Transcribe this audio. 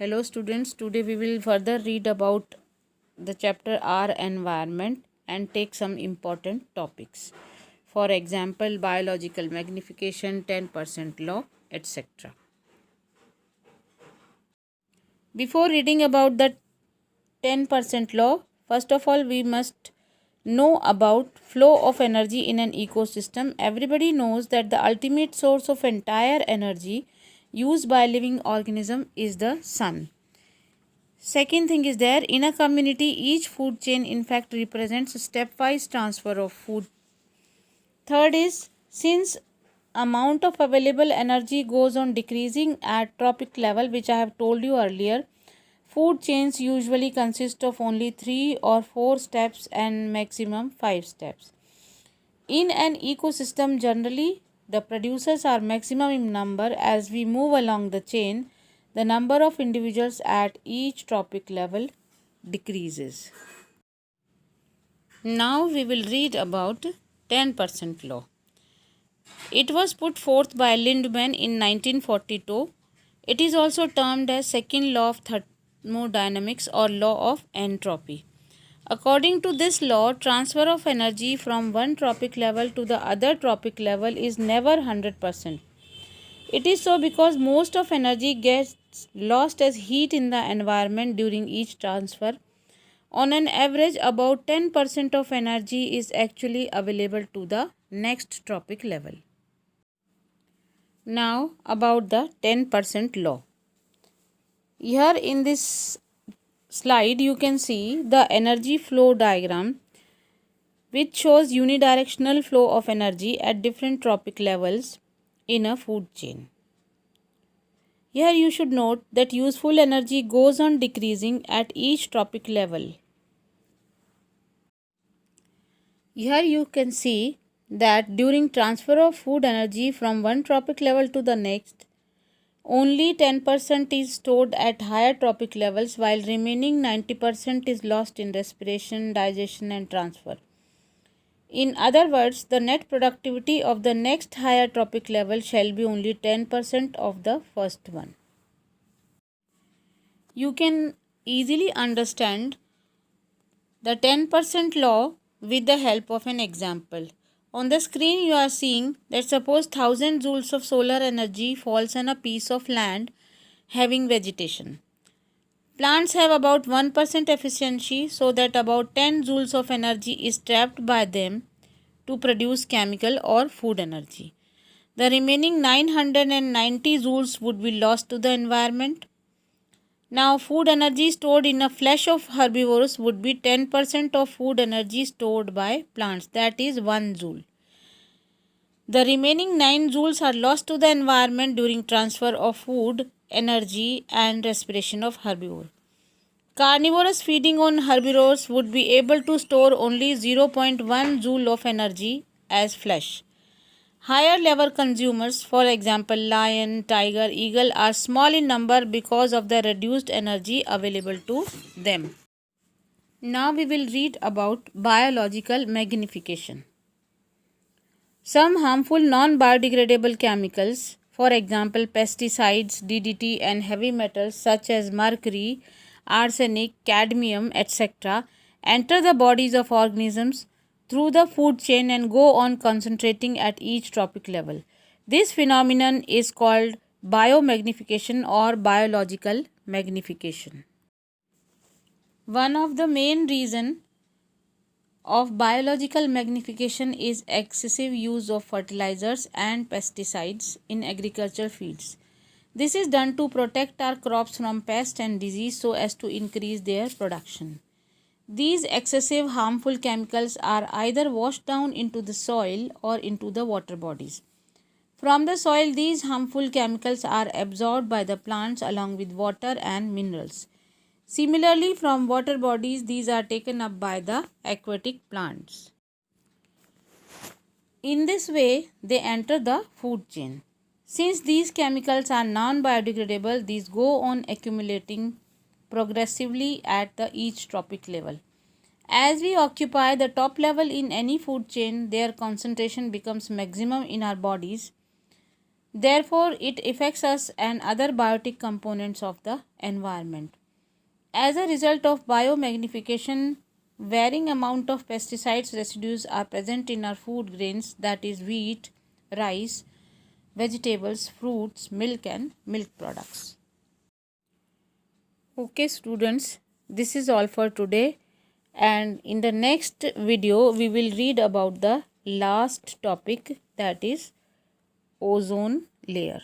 Hello students, today we will further read about the chapter R environment and take some important topics. For example, biological magnification, 10% law, etc. Before reading about the 10% law, first of all we must know about flow of energy in an ecosystem. Everybody knows that the ultimate source of entire energy used by living organism is the sun. Second thing is there, in a community, each food chain in fact represents a stepwise transfer of food. Third is, since amount of available energy goes on decreasing at tropic level, which I have told you earlier, food chains usually consist of only 3 or 4 steps and maximum 5 steps. In an ecosystem, generally, the producers are maximum in number. As we move along the chain, the number of individuals at each tropic level decreases. Now we will read about 10% law. It was put forth by Lindemann in 1942. It is also termed as second law of thermodynamics or law of entropy. According to this law, transfer of energy from one tropic level to the other tropic level is never 100%. It is so because most of energy gets lost as heat in the environment during each transfer. On an average, about 10% of energy is actually available to the next tropic level. Now about the 10% law. Here in this slide you can see the energy flow diagram which shows unidirectional flow of energy at different tropic levels in a food chain. Here you should note that useful energy goes on decreasing at each tropic level. Here you can see that during transfer of food energy from one tropic level to the next, only 10% is stored at higher tropic levels while remaining 90% is lost in respiration, digestion and transfer. In other words, the net productivity of the next higher tropic level shall be only 10% of the first one. You can easily understand the 10% law with the help of an example. On the screen you are seeing that suppose 1000 joules of solar energy falls on a piece of land having vegetation. Plants have about 1% efficiency, so that about 10 joules of energy is trapped by them to produce chemical or food energy. The remaining 990 joules would be lost to the environment. Now, food energy stored in the flesh of herbivores would be 10% of food energy stored by plants, that is 1 joule. The remaining 9 joules are lost to the environment during transfer of food, energy and respiration of herbivore. Carnivores feeding on herbivores would be able to store only 0.1 joule of energy as flesh. Higher level consumers, for example lion, tiger, eagle, are small in number because of the reduced energy available to them. Now we will read about biological magnification. Some harmful non-biodegradable chemicals, for example pesticides, DDT and heavy metals such as mercury, arsenic, cadmium, etc., enter the bodies of organisms through the food chain and go on concentrating at each tropic level. This phenomenon is called biomagnification or biological magnification. One of the main reasons of biological magnification is excessive use of fertilizers and pesticides in agricultural fields. This is done to protect our crops from pest and disease so as to increase their production. These excessive harmful chemicals are either washed down into the soil or into the water bodies. From the soil, these harmful chemicals are absorbed by the plants along with water and minerals. Similarly, from water bodies, these are taken up by the aquatic plants. In this way, they enter the food chain. Since these chemicals are non-biodegradable, these go on accumulating progressively at each tropic level. As we occupy the top level in any food chain, their concentration becomes maximum in our bodies. Therefore, it affects us and other biotic components of the environment. As a result of biomagnification, varying amount of pesticides residues are present in our food grains, that is wheat, rice, vegetables, fruits, milk and milk products. Okay students, this is all for today, and in the next video we will read about the last topic, that is ozone layer.